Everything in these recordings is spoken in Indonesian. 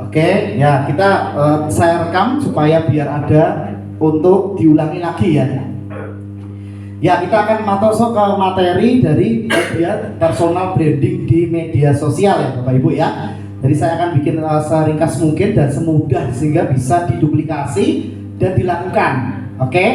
Oke, ya kita saya rekam supaya biar ada untuk diulangi lagi ya. Ya, kita akan masuk ke materi dari bagian personal branding di media sosial ya Bapak Ibu ya. Jadi saya akan bikin seringkas mungkin dan semudah sehingga bisa diduplikasi dan dilakukan. Oke.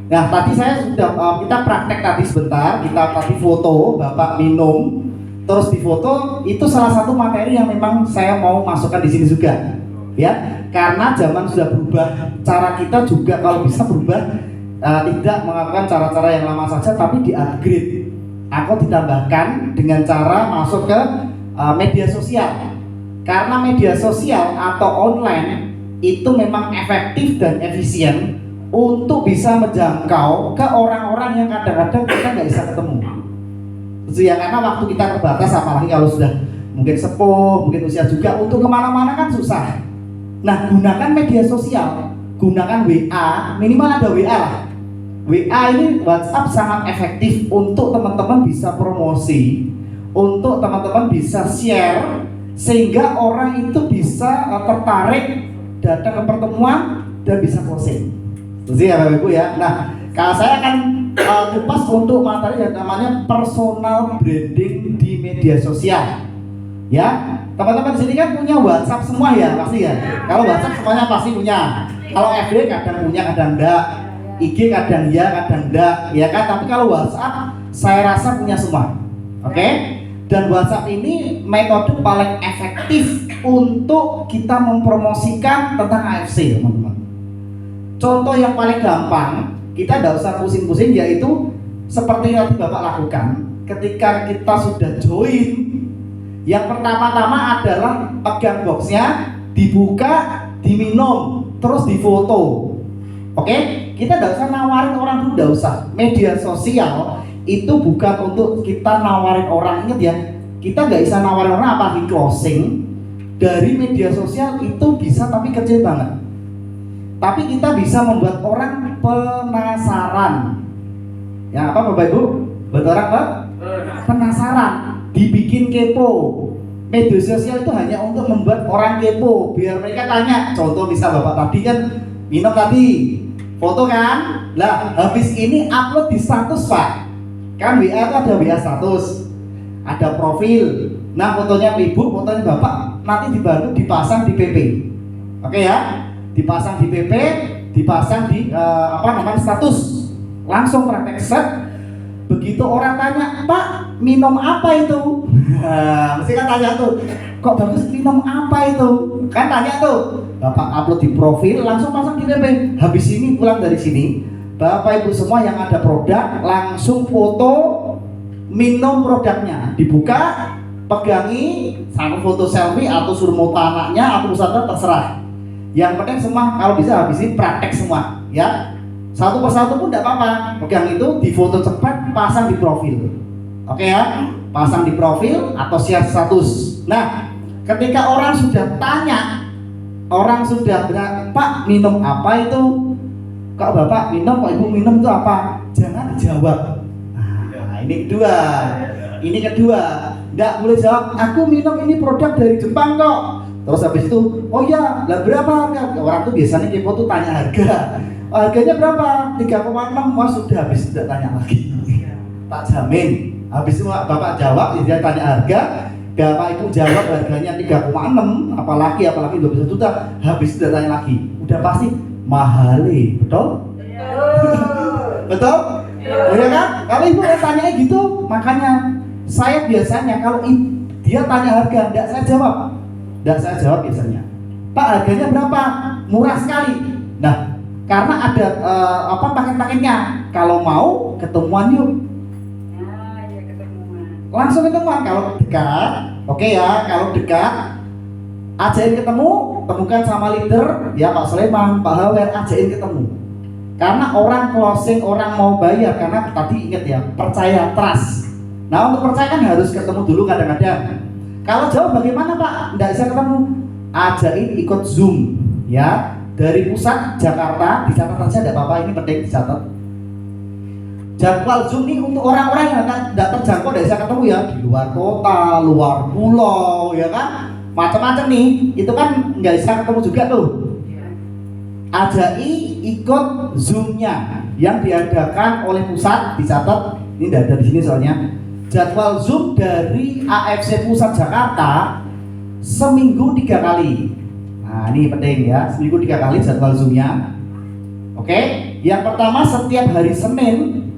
Nah, tadi saya sudah kita praktek tadi sebentar, kita tadi foto Bapak minum, terus di foto itu salah satu materi yang memang saya mau masukkan di sini juga, ya. Karena zaman sudah berubah, cara kita juga kalau bisa berubah, tidak melakukan cara-cara yang lama saja, tapi di-upgrade. Aku ditambahkan dengan cara masuk ke media sosial, karena media sosial atau online itu memang efektif dan efisien untuk bisa menjangkau ke orang-orang yang kadang-kadang kita nggak bisa ketemu. Ya, karena waktu kita terbatas, apalagi kalau sudah mungkin sepuh, mungkin usia juga, untuk kemana-mana kan susah. Nah, gunakan media sosial, gunakan WA, minimal ada WA lah. WA ini, WhatsApp sangat efektif untuk teman-teman bisa promosi, untuk teman-teman bisa share, sehingga orang itu bisa tertarik datang ke pertemuan dan bisa closing. Jadi ya Bapak Ibu ya. Nah, kalau saya akan kupas untuk materi yang namanya personal branding di media sosial. Ya, teman-teman di sini kan punya WhatsApp semua ya, pasti ya. Kalau WhatsApp semuanya pasti punya. Kalau FB kadang punya, kadang enggak. IG kadang ya, kadang enggak, ya kan? Tapi kalau WhatsApp saya rasa punya semua. Oke? Dan WhatsApp ini metode paling efektif untuk kita mempromosikan tentang AFC, teman-teman. Contoh yang paling gampang, kita tidak usah pusing-pusing, yaitu seperti yang Bapak lakukan ketika kita sudah join. Yang pertama-tama adalah pegang boxnya, dibuka, diminum, terus difoto. Oke? Kita tidak usah nawarin orang dulu, tidak usah. Media sosial itu bukan untuk kita nawarin orang, ingat ya. Kita nggak bisa nawarin orang apalagi closing. Dari media sosial itu bisa, tapi kecil banget. Tapi kita bisa membuat orang penasaran. Ya apa Bapak Ibu? Buat orang apa? Penasaran, dibikin kepo. Media sosial itu hanya untuk membuat orang kepo, biar mereka tanya. Contoh misal Bapak tadi kan minum tadi, foto kan? Lah habis ini upload di status Pak. Kan WA itu ada WA status, ada profil. Nah fotonya Ibu, fotonya Bapak nanti dibantu dipasang di PP. Oke ya? Dipasang di PP, dipasang di status, langsung praktek set. Begitu orang tanya, Pak minum apa itu? Mesti kan tanya tuh, kok bagus minum apa itu? Kan tanya tuh, Bapak upload di profil, langsung pasang di PP. Habis ini pulang dari sini, Bapak Ibu semua yang ada produk, langsung foto minum produknya, dibuka, pegangi, sama foto selfie atau suruh foto anaknya atau usaha terserah. Yang penting semua kalau bisa habisin praktek semua, ya. Satu persatu pun tidak apa-apa. Pegang itu, difoto cepat, pasang di profil. Oke ya, pasang di profil atau share status. Nah, ketika orang sudah tanya, orang sudah bilang, Pak minum apa itu? Kok Bapak minum, kok Ibu minum itu apa? Jangan dijawab. Nah, ini kedua. Ini kedua. Nggak boleh jawab, aku minum ini produk dari Jepang kok. Terus habis itu, oh ya, lah berapa harga? Orang tuh biasanya kepo tuh tanya harga. Oh, harganya berapa? 3,6. Wah sudah, habis tidak tanya lagi. Tak jamin. Habis itu Bapak jawab, dia tanya harga. Bapak Ibu jawab harganya 3,6. Apalagi 21 juta. Habis tidak tanya lagi. Udah pasti mahali, betul? Betul? Betul kan? Kalau Ibu tanya gitu, makanya saya biasanya kalau dia tanya harga, tidak saya jawab. Dan saya jawab biasanya, Pak harganya berapa? Murah sekali. Nah, karena ada paket-paketnya. Kalau mau ketemuan yuk. Ya ketemuan. Langsung ketemuan kalau dekat. Oke ya, kalau dekat ajain ketemu, temukan sama leader ya Pak Sleman, Pak Hawer, ajain ketemu. Karena orang closing, orang mau bayar, karena tadi ingat ya, percaya, trust. Nah, untuk percaya kan harus ketemu dulu kadang-kadang. Kalau jauh bagaimana Pak? Nggak bisa ketemu, ajain ikut Zoom ya, dari pusat Jakarta. Dicatat saja, tidak apa-apa, ini penting dicatat. Jadwal Zoom ini untuk orang-orang yang tidak terjangkau, tidak bisa ketemu ya, di luar kota, luar pulau ya kan. macam-macam nih, itu kan nggak bisa ketemu juga tuh. Ajai ikut Zoom-nya yang diadakan oleh pusat, dicatat, ini tidak ada di sini soalnya. Jadwal Zoom dari AFC Pusat Jakarta seminggu 3 kali. Nah ini penting ya, seminggu 3 kali jadwal Zoom-nya. Oke, yang pertama setiap hari Senin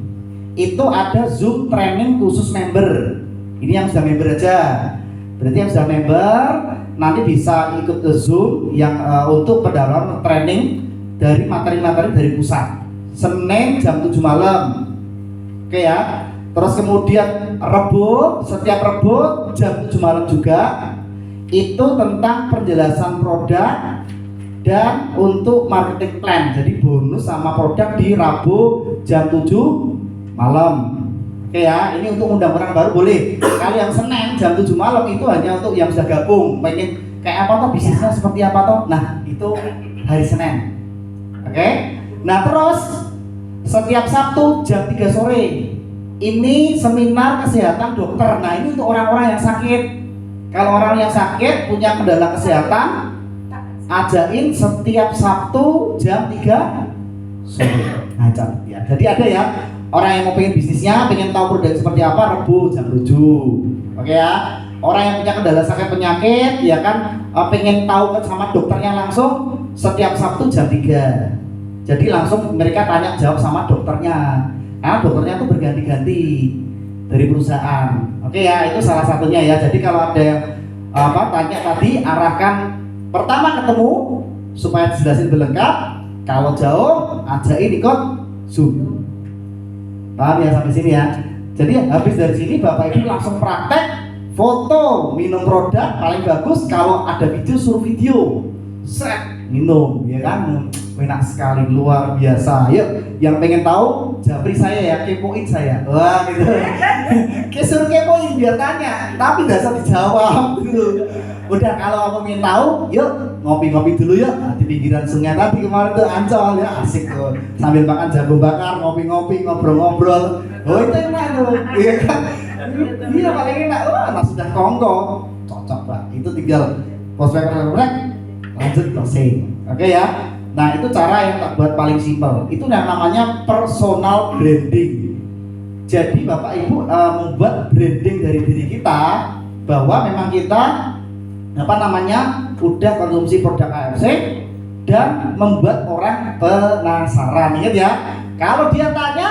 itu ada Zoom training khusus member. Ini yang sudah member aja. Berarti yang sudah member nanti bisa ikut ke Zoom yang untuk pendalaman training dari materi-materi dari pusat. Senin jam 7 malam. Oke ya. Terus kemudian Rebo, setiap Rebo jam 7 malam juga itu tentang penjelasan produk dan untuk marketing plan. Jadi bonus sama produk di Rabu jam 7 malam. Oke ya, ini untuk undang-undang baru boleh. Kalau yang Senin jam 7 malam itu hanya untuk yang sudah gabung, pengen kayak apa toh bisnisnya seperti apa toh. Nah, itu hari Senin. Oke. Nah, terus setiap Sabtu jam 3 sore ini seminar kesehatan dokter. Nah, ini untuk orang-orang yang sakit. Kalau orang yang sakit punya kendala kesehatan, ajain setiap Sabtu jam 3 sore. Nah, ya. Jadi ada ya orang yang mau pengen bisnisnya, pengen tahu produk seperti apa, Rebo jam 7. Oke ya. Orang yang punya kendala sakit penyakit, ya kan, pengen tahu sama dokternya langsung setiap Sabtu jam 3. Jadi langsung mereka tanya jawab sama dokternya. Karena dokternya tuh berganti-ganti dari perusahaan. Oke ya, itu salah satunya ya. Jadi kalau ada yang tanya tadi, arahkan pertama ketemu supaya dijelasin berlengkap. Kalau jauh, ajain ikut Zoom. Paham ya sampai sini ya. Jadi habis dari sini Bapak Ibu langsung praktek foto minum produk paling bagus. Kalau ada video suruh video, set minum ya kan, enak sekali, luar biasa. Yuk yang pengen tahu japri saya ya, kepoin saya. Wah gitu. Suruh kepoin biar tanya, tapi nggak usah dijawab gitu. Udah kalau aku ingin tahu, yuk ngopi-ngopi dulu yuk. Nah, di pinggiran sungai tadi kemarin tuh Ancol ya, asik tuh. Sambil makan jagung bakar, ngopi-ngopi, ngobrol-ngobrol. Oh itu enak tuh, iya kan? Iya paling enak. Wah, nah sudah kongko, cocok Pak. Itu tinggal prospek lanjut closing. Oke ya. Nah itu cara yang tak buat paling simpel. Itu yang namanya personal branding. Jadi Bapak Ibu membuat branding dari diri kita bahwa memang kita udah konsumsi produk AFC dan membuat orang penasaran. Ingat ya, kalau dia tanya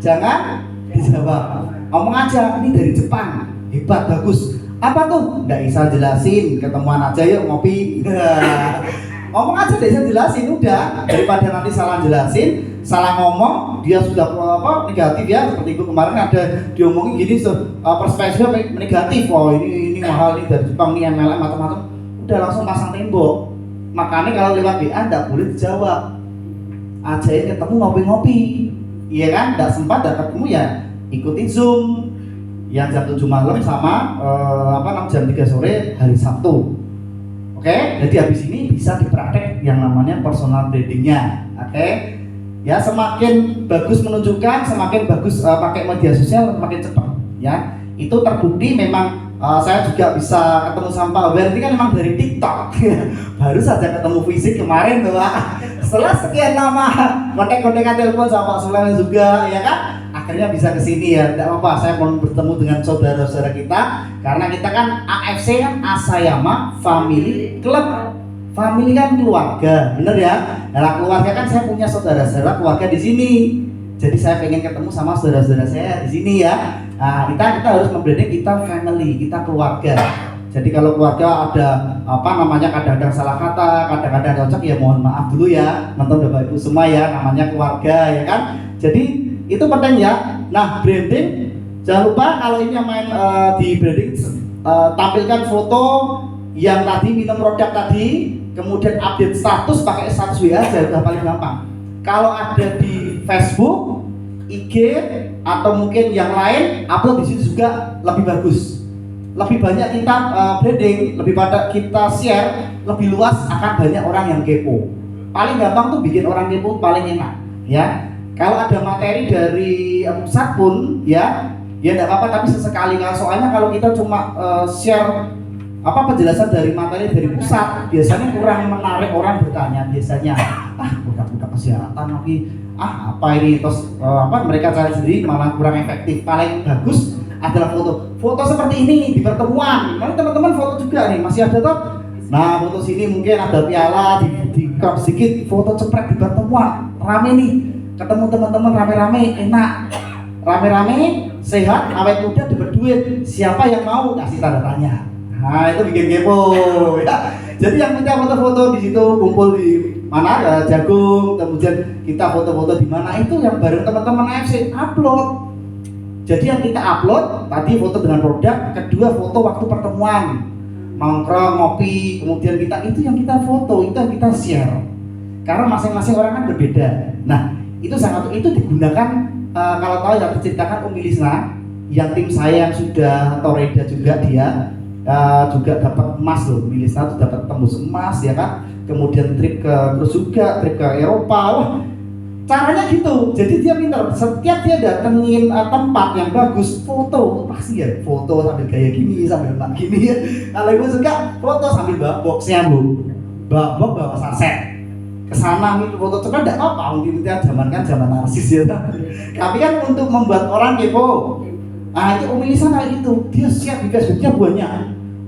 jangan dijawab, ngomong aja ini dari Jepang, hebat, bagus. Apa tuh? Nggak bisa jelasin, ketemuan aja yuk ngopi. Ngomong aja deh, saya jelasin udah, daripada nanti salah jelasin, salah ngomong, dia sudah negatif ya. Seperti itu kemarin ada diomongin gini, perspektifnya negatif. Oh ini mahal, ini dari Jepang, ini MLM macam-macam. Udah langsung pasang tembok. Makanya kalau lewat WA nggak boleh dijawab. Ajain ketemu ngopi-ngopi, iya kan? Nggak sempat, nggak ketemu ya ikutin Zoom yang jam 7 malam sama jam 3 sore hari Sabtu. Oke, jadi habis ini bisa dipraktek yang namanya personal brandingnya. Oke, ya semakin bagus menunjukkan, semakin bagus pakai media sosial, semakin cepat. Ya, itu terbukti memang. Saya juga bisa ketemu sama Pak Wer ini kan memang dari TikTok. Baru saja ketemu fisik kemarin tuh Pak. Setelah sekian lama kontek-kontekan telepon sama Pak Sulaiman juga, ya kan? Akhirnya bisa ke sini ya. Tidak apa-apa, saya mau bertemu dengan saudara-saudara kita karena kita kan AFC kan Asayama Family Club. Family kan keluarga, bener ya? Nah, keluarga kan saya punya saudara-saudara keluarga di sini. Jadi saya pengen ketemu sama saudara-saudara saya di sini ya. Nah, kita harus membranding kita family, kita keluarga. Jadi kalau keluarga ada kadang-kadang salah kata, kadang-kadang cocok ya mohon maaf dulu ya, nonton Bapak Ibu semua ya, namanya keluarga ya kan. Jadi itu penting ya. Nah branding, jangan lupa kalau ini yang main di branding tampilkan foto yang tadi minum produk tadi, kemudian update status pakai status WA aja udah paling gampang. Kalau ada di Facebook, IG atau mungkin yang lain, upload di situ juga lebih bagus. Lebih banyak kita branding, lebih pada kita share, lebih luas akan banyak orang yang kepo. Paling gampang tuh bikin orang kepo paling enak, ya. Kalau ada materi dari pusat pun, ya tidak apa-apa, tapi sesekali. Soalnya kalau kita cuma share apa penjelasan dari materi dari pusat biasanya kurang menarik orang bertanya biasanya, budak-budak kesehatan lagi, apa ini, terus mereka cari sendiri malah kurang efektif. Paling bagus adalah foto seperti ini di pertemuan. Nanti teman-teman foto juga nih, masih ada tuh. Nah, foto sini mungkin ada piala di sedikit, foto ceprek di pertemuan, rame nih, ketemu teman-teman rame-rame, enak, rame-rame, sehat, awet muda, dapat duit. Siapa yang mau, kasih tanda tanya. Nah, itu bikin kepo ya. Jadi yang kita foto-foto di situ, kumpul di mana Jagung, kemudian kita foto-foto di mana, itu yang bareng teman-teman AFC upload. Jadi yang kita upload tadi foto dengan produk, kedua foto waktu pertemuan, nongkrong, ngopi, kemudian kita itu yang kita foto, itu yang kita share. Karena masing-masing orang kan berbeda. Nah, itu itu digunakan kalau tahu yang diceritakan Umi Lisna, yang tim saya yang sudah Toreda juga dia juga dapat emas loh. Umi Lisna tuh dapat tembus emas ya kan. Kemudian trip ke Eropa. Wah, caranya gitu. Jadi dia pintar. Setiap dia datengin tempat yang bagus, foto pasti ya. Foto sambil gaya gini, sambil gini ya. Kalau ibu suka foto sambil bawa boxnya bu, bawa saset. Kesana nih foto cepat tidak apa, mungkin kita zaman narsis ya. Tapi kan untuk membuat orang kepo. Nah itu Umi Lisa kayak gitu. Dia share di Facebooknya banyak.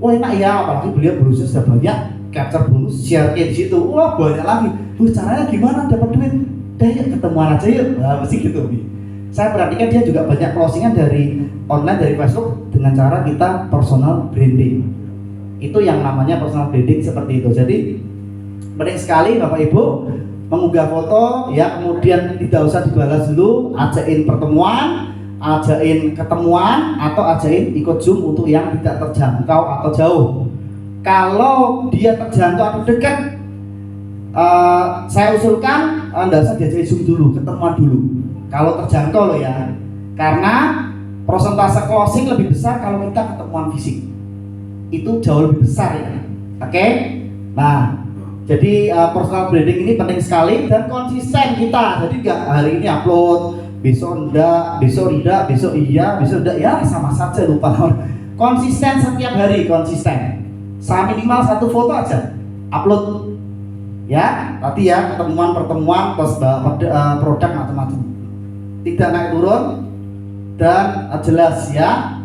Wah enak ya, apalagi beliau berusaha sudah banyak capture bonus, share di situ. Wah banyak lagi. Caranya gimana dapat duit? Yuk ketemuan aja yuk, mesti gitu. Saya perhatikan dia juga banyak closingan dari online, dari Facebook dengan cara kita personal branding. Itu yang namanya personal branding seperti itu. Jadi penting sekali Bapak Ibu mengunggah foto ya, kemudian tidak usah dibalas dulu, ajain pertemuan, ajain ketemuan, atau ajain ikut Zoom untuk yang tidak terjangkau atau jauh. Kalau dia terjangkau atau dekat, saya usulkan Anda usah diajak Zoom dulu, ketemuan dulu. Kalau terjangkau loh ya, karena persentase closing lebih besar kalau kita ketemuan fisik. Itu jauh lebih besar ya. Oke? Nah, jadi personal branding ini penting sekali dan konsisten kita. Jadi nggak hari ini upload, besok enggak, besok iya, besok enggak, ya sama saja lupa. Konsisten setiap hari, konsisten. Minimal satu foto aja upload. Ya, tadi ya pertemuan terus produk macam-macam. Tidak naik turun dan jelas ya.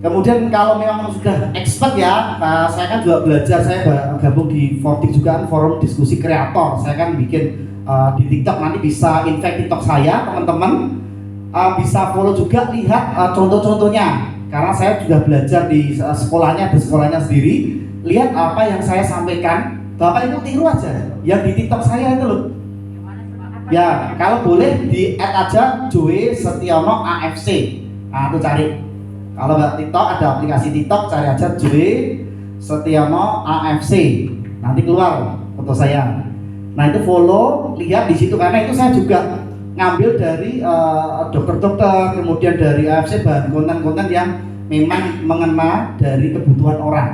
Kemudian kalau memang sudah expert ya, saya kan juga belajar, saya gabung di Fortik juga kan, forum diskusi kreator. Saya kan bikin di TikTok, nanti bisa invite TikTok saya teman-teman, bisa follow juga, lihat contoh-contohnya. Karena saya juga belajar di sekolahnya sendiri, lihat apa yang saya sampaikan. Bapak itu tiru aja yang di TikTok saya itu loh. Ya, kalau boleh di add aja Joe Setiono AFC. Nah, itu cari. Kalau nggak TikTok, ada aplikasi TikTok, cari aja Joe Setiono AFC. Nanti keluar foto saya. Nah, itu follow, lihat di situ karena itu saya juga ngambil dari dokter-dokter, kemudian dari AFC bahan konten-konten yang memang mengena dari kebutuhan orang.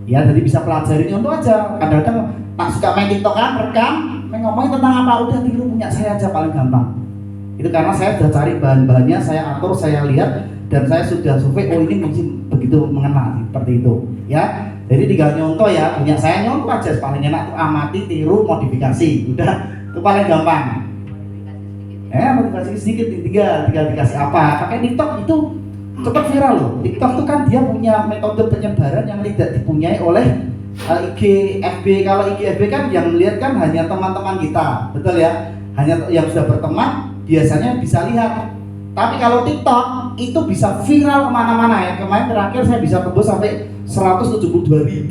Ya, jadi bisa pelajari contoh aja. Kadang-kadang tak suka main TikTok kan, rekam, ngomongin tentang apa, udah tiru punya saya aja paling gampang. Itu karena saya sudah cari bahan-bahannya, saya atur, saya lihat, dan saya sudah survei, oh ini mungkin begitu mengena, seperti itu. Ya, jadi tinggal nyontoh ya, punya saya nyontoh aja, paling enak tuh amati, tiru, modifikasi, udah, itu paling gampang. Modifikasi sedikit, tinggal dikasih apa? Pakai TikTok itu cepat viral loh. TikTok itu kan dia punya metode penyebaran yang tidak dipunyai oleh IG FB. Kalau IG FB kan yang lihat kan hanya teman-teman kita, betul ya? Hanya yang sudah berteman biasanya bisa lihat. Tapi kalau TikTok itu bisa viral kemana-mana ya. Kemarin terakhir saya bisa tembus sampai 172.000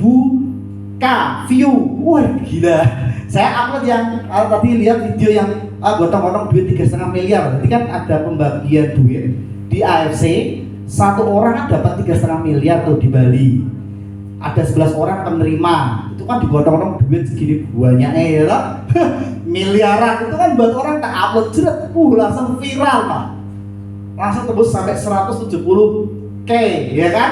view. Wah gila. Saya upload yang tadi lihat video yang gotong-gotong duit 3,5 miliar. Jadi kan ada pembagian duit di AFC. Satu orang dapat 3,5 miliar tuh di Bali. Ada 11 orang penerima. Itu kan digotong-gotong duit segini banyaknya ya. Miliaran itu kan buat orang tak upload jeret, langsung viral Pak. Langsung tembus sampai 170k ya kan?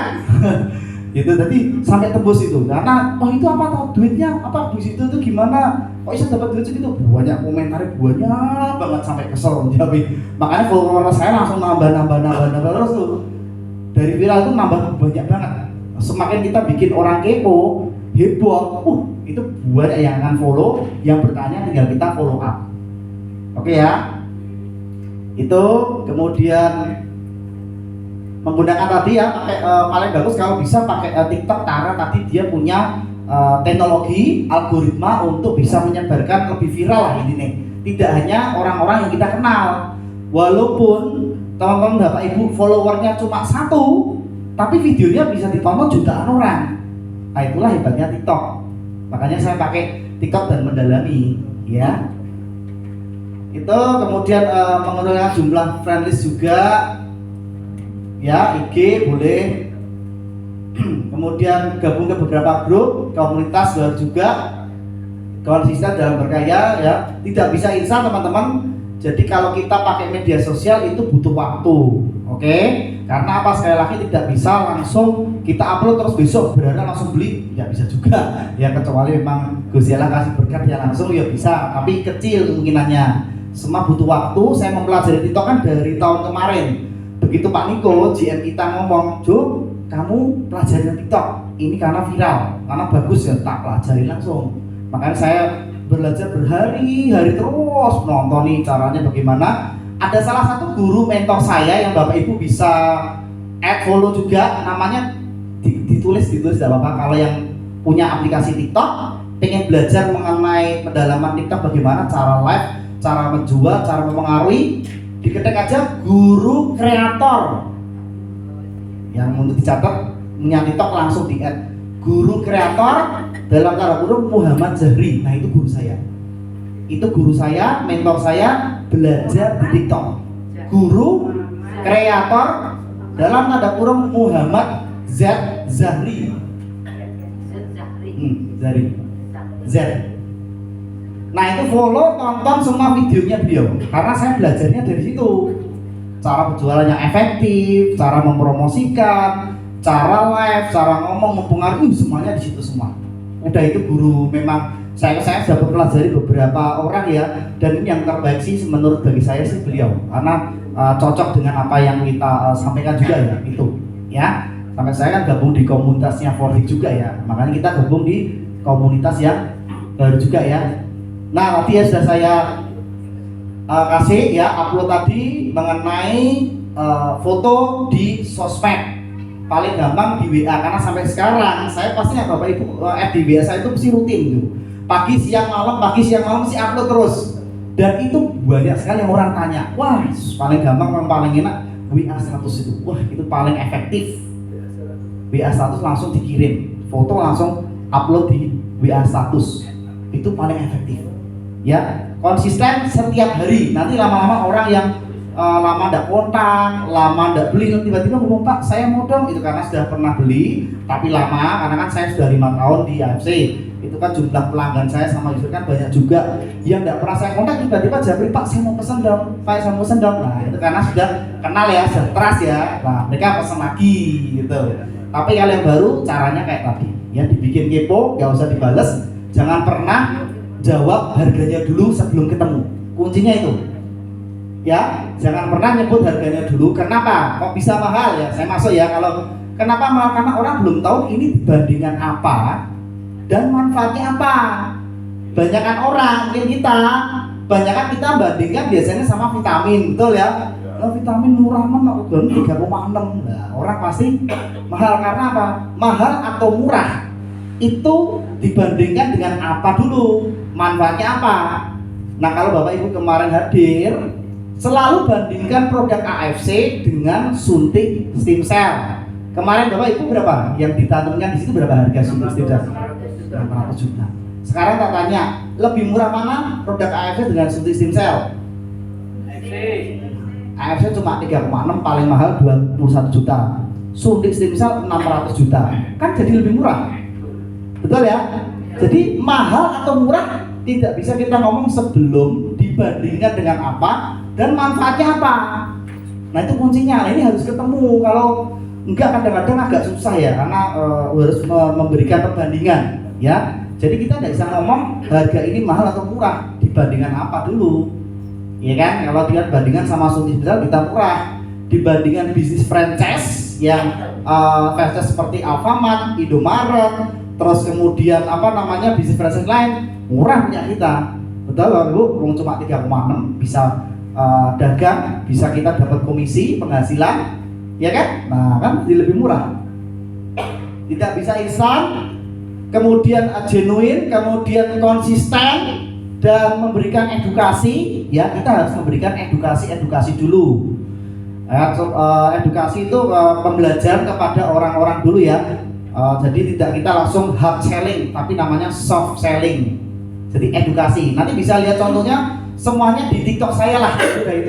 Gitu, jadi sampai tembus itu. Karena itu apa tau duitnya apa di situ tuh gimana? Kok bisa dapat duit segitu? Banyak komentarnya banyak banget sampai kesel jadi. Makanya follower saya langsung nambah terus tuh. Dari viral itu nambah banyak banget. Semakin kita bikin orang kepo, heboh, itu banyak yang akan follow, yang bertanya tinggal kita follow up. Oke ya. Itu kemudian menggunakan tadi ya pakai paling bagus kalau bisa pakai TikTok karena tadi dia punya teknologi algoritma untuk bisa menyebarkan lebih viral lah ini. Tidak hanya orang-orang yang kita kenal. Walaupun teman-teman Bapak Ibu followernya cuma 1, tapi videonya bisa ditonton jutaan orang. Nah itulah hebatnya TikTok. Makanya saya pakai TikTok dan mendalami ya. Itu kemudian menggunakan jumlah friendlist juga ya, IG boleh. Kemudian gabung ke beberapa grup komunitas juga, konsisten dalam berkarya ya. Tidak bisa instan teman-teman. Jadi kalau kita pakai media sosial itu butuh waktu, oke? Karena apa, sekali lagi tidak bisa langsung kita upload terus besok berharap langsung beli, tidak bisa juga ya, kecuali memang Gusti Allah kasih berkat ya langsung ya bisa, tapi kecil kemungkinannya. Semua butuh waktu. Saya mempelajari TikTok kan dari tahun kemarin. Begitu Pak Niko, GM kita ngomong, Jo, kamu pelajarin TikTok ini karena viral, karena bagus ya, tak pelajari langsung. Makanya saya belajar berhari-hari terus nonton caranya bagaimana. Ada salah satu guru mentor saya yang Bapak Ibu bisa add follow juga, namanya ditulis tidak apa-apa. Kalau yang punya aplikasi TikTok, pengen belajar mengenai pendalaman TikTok, bagaimana cara live, cara menjual, cara mempengaruhi, diketik aja guru kreator. Yang untuk dicatat punya TikTok langsung di add guru kreator dalam tanda kurung Muhammad Zahri. Nah itu guru saya. Itu guru saya, mentor saya belajar di TikTok. Guru kreator dalam tanda kurung Muhammad Zahri. Zahri. Z. Nah itu follow, tonton semua videonya beliau. Karena saya belajarnya dari situ. Cara berjualan yang efektif, cara mempromosikan, cara live, cara ngomong, mempengaruhi, semuanya di situ semua. Udah itu guru memang saya sudah mempelajari beberapa orang ya, dan ini yang terbaik sih menurut bagi saya sih beliau, karena cocok dengan apa yang kita sampaikan juga ya itu ya. Sampai saya kan gabung di komunitasnya Forti juga ya, makanya kita gabung di komunitas yang baru juga ya. Nah tadi ya sudah saya kasih ya upload tadi mengenai foto di sosmed. Paling gampang di WA, karena sampai sekarang saya pastinya Bapak Ibu di WA saya itu mesti rutin tuh. Pagi siang malam mesti upload terus. Dan itu banyak sekali yang orang tanya, wah paling gampang dan paling enak WA status itu. Wah itu paling efektif. WA status langsung dikirim, foto langsung upload di WA status. Itu paling efektif. Ya, konsisten setiap hari. Nanti lama-lama orang yang lama ndak kontak, lama ndak beli, tiba-tiba ngomong Pak saya mau dong, itu karena sudah pernah beli tapi lama, karena kan saya sudah 5 tahun di AFC. Itu kan jumlah pelanggan saya sama user kan banyak juga yang ndak pernah saya kontak, tiba-tiba japri Pak saya mau pesen dong, Pak saya mau pesen dong. Nah itu karena sudah kenal ya, sudah trust ya, nah mereka pesen lagi gitu. Tapi kalau yang baru caranya kayak tadi ya, dibikin kepo, gak usah dibales, jangan pernah jawab harganya dulu sebelum ketemu, kuncinya itu ya. Jangan pernah nyebut harganya dulu. Kenapa? Kok bisa mahal ya? Saya masuk ya. Kalau kenapa mahal? Karena orang belum tahu ini dibandingkan apa dan manfaatnya apa. Banyakan orang, mungkin kita bandingkan biasanya sama vitamin, betul ya? Vitamin murah mana? Udah 3,6. Nah, orang pasti mahal karena apa? Mahal atau murah itu dibandingkan dengan apa dulu? Manfaatnya apa? Nah kalau Bapak Ibu kemarin hadir, selalu bandingkan produk AFC dengan suntik stem cell. Kemarin Bapak Ibu berapa? Yang ditanamkan di situ berapa harga suntik stem cell? 800 juta. Sekarang tak tanya, lebih murah mana produk AFC dengan suntik stem cell? AFC cuma 3,6, paling mahal 21 juta. Suntik stem cell 600 juta. Kan jadi lebih murah. Betul ya? Jadi mahal atau murah tidak bisa kita ngomong sebelum dibandingkan dengan apa dan manfaatnya apa. Nah itu kuncinya. Nah, ini harus ketemu. Kalau enggak kadang-kadang agak susah ya, karena harus memberikan perbandingan ya. Jadi kita tidak bisa ngomong harga ini mahal atau murah, dibandingkan apa dulu, ya kan? Kalau dia bandingkan sama suntik besar kita murah, dibandingkan bisnis franchise yang franchise seperti Alfamart, Indomaret, terus kemudian bisnis franchise lain murah punya kita. Betul Bapak Ibu, cuma 3,6 bisa dagang, bisa kita dapat komisi penghasilan, ya kan? Nah kan jadi lebih murah. Tidak bisa instan, kemudian genuine, kemudian konsisten dan memberikan edukasi. Ya kita harus memberikan edukasi dulu. Edukasi itu pembelajaran kepada orang-orang dulu ya. Jadi tidak kita langsung hard selling, tapi namanya soft selling. Jadi edukasi. Nanti bisa lihat contohnya semuanya di TikTok saya lah.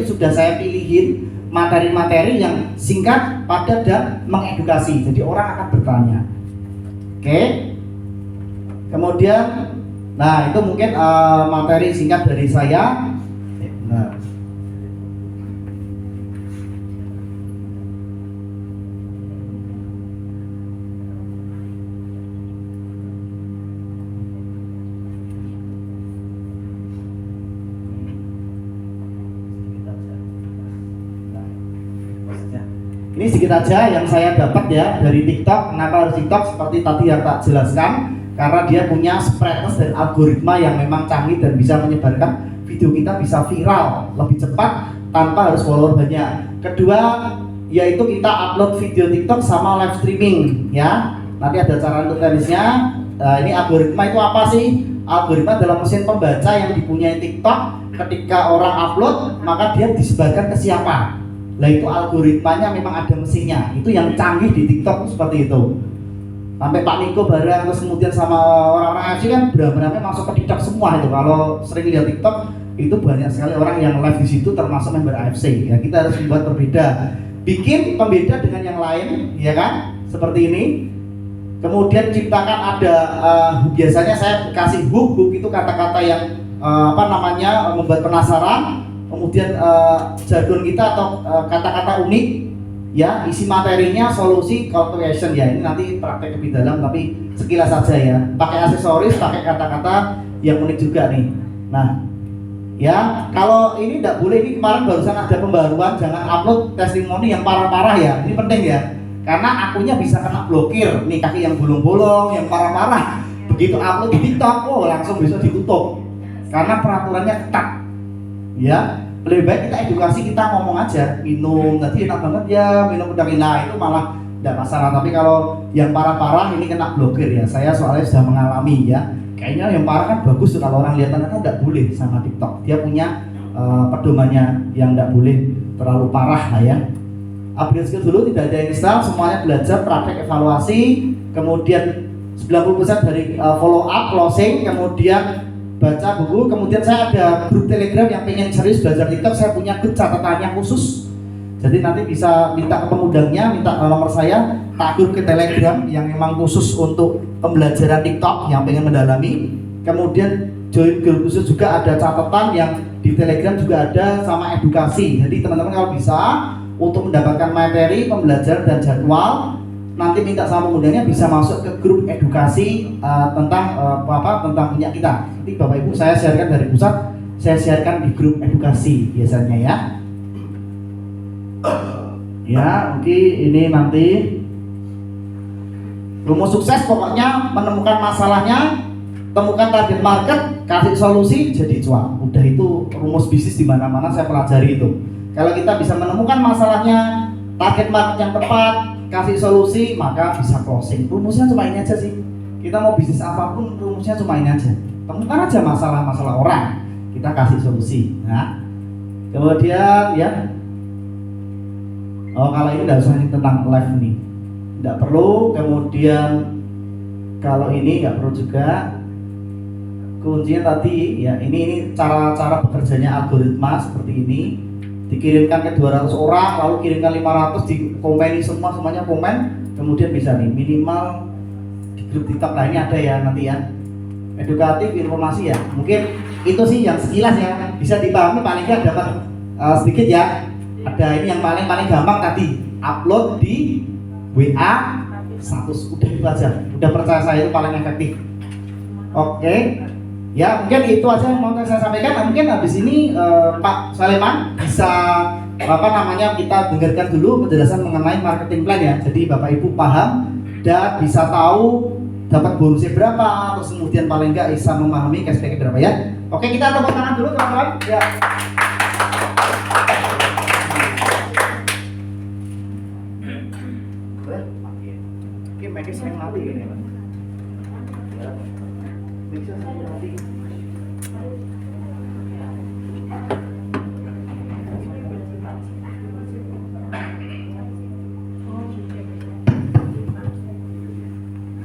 Sudah saya pilihin materi-materi yang singkat, padat dan mengedukasi. Jadi orang akan bertanya. Oke. Kemudian, nah itu mungkin materi singkat dari saya. Nah. Ini sedikit aja yang saya dapat ya dari TikTok. Kenapa harus TikTok? Seperti tadi yang tak jelaskan, karena dia punya spreadness dan algoritma yang memang canggih dan bisa menyebarkan video kita bisa viral lebih cepat tanpa harus follower banyak. Kedua, yaitu kita upload video TikTok sama live streaming ya. Nanti ada cara untuk teknisnya. Ini algoritma itu apa sih? Algoritma adalah mesin pembaca yang dipunyai TikTok. Ketika orang upload, maka dia disebarkan ke siapa? Lah itu algoritmanya memang ada mesinnya. Itu yang canggih di TikTok seperti itu. Sampai Pak Niko bareng terus kemudian sama orang-orang AFC kan benar-benar masuk ke TikTok semua itu. Kalau sering lihat TikTok itu banyak sekali orang yang live di situ termasuk member AFC. Ya kita harus membuat berbeda. Bikin pembeda dengan yang lain, ya kan? Seperti ini. Kemudian ciptakan ada biasanya saya kasih hook itu kata-kata yang membuat penasaran. Kemudian jargon kita atau kata-kata unik ya, isi materinya solusi call to action ya. Ini nanti praktek lebih dalam tapi sekilas saja ya. Pakai aksesoris, pakai kata-kata yang unik juga nih. Nah, ya kalau ini tidak boleh, ini kemarin barusan ada pembaruan, jangan upload testimoni yang parah-parah ya. Ini penting ya. Karena akunnya bisa kena blokir. Nih kaki yang bolong-bolong, yang parah-parah. Begitu upload di TikTok, langsung bisa ditutup. Karena peraturannya ketat. Ya, lebih baik kita edukasi, kita ngomong aja, minum tadi enak banget ya, minum vitamin itu malah tidak masalah. Tapi kalau yang parah-parah ini kena blokir ya. Saya soalnya sudah mengalami ya. Kayaknya yang parah kan bagus tuh kalau orang lihat, ternyata tidak boleh sama TikTok. Dia punya pedomannya yang tidak boleh terlalu parah lah ya. Upgrade skill dulu, tidak ada yang install, semuanya belajar, praktek, evaluasi, kemudian 90% dari follow up, closing, kemudian baca buku. Kemudian saya ada grup Telegram yang pengen serius belajar TikTok. Saya punya grup catatannya khusus. Jadi nanti bisa minta ke pemudangnya, minta nomor saya, tagur ke Telegram yang memang khusus untuk pembelajaran TikTok yang pengen mendalami. Kemudian join grup khusus juga, ada catatan yang di Telegram juga ada sama edukasi. Jadi teman-teman kalau bisa untuk mendapatkan materi pembelajaran dan jadwal, nanti minta sama pemudangnya bisa masuk ke grup edukasi tentang minyak kita. Nanti Bapak Ibu saya sharekan dari pusat, saya sharekan di grup edukasi biasanya ya. Ya, mungkin ini nanti rumus sukses pokoknya menemukan masalahnya, temukan target market, kasih solusi, jadi cuan. Udah itu rumus bisnis di mana-mana saya pelajari itu. Kalau kita bisa menemukan masalahnya, target market yang tepat, kasih solusi, maka bisa closing. Rumusnya cuma ini aja sih. Kita mau bisnis apapun rumusnya cuma ini aja. Temukan aja masalah-masalah orang, kita kasih solusi. Nah, kemudian ya, kalau ini tidak usah tentang live nih, tidak perlu. Kemudian kalau ini nggak perlu juga. Kuncinya tadi ya, ini cara bekerjanya algoritma seperti ini. Dikirimkan ke 200 orang, lalu kirimkan 500, dikomeni semuanya komen, kemudian bisa nih minimal di grup TikTok lah ini ada ya nanti ya, edukatif informasi ya. Mungkin itu sih yang sekilas ya, bisa dipahami paling nggak dapat sedikit ya. Ada ini yang paling gampang tadi, upload di WA status, udah itu aja, udah percaya saya itu paling efektif. Oke. Ya mungkin itu aja yang mau saya sampaikan. Mungkin habis ini Pak Saleman bisa apa namanya, kita dengarkan dulu penjelasan mengenai marketing plan ya. Jadi Bapak Ibu paham dan bisa tahu dapat bonusnya berapa, terus kemudian paling enggak bisa memahami cashbacknya berapa ya. Oke, kita tepuk tangan dulu teman-teman. Ya. Oke, make sering mati ini, Pak. Ya. Bisa sampai mati.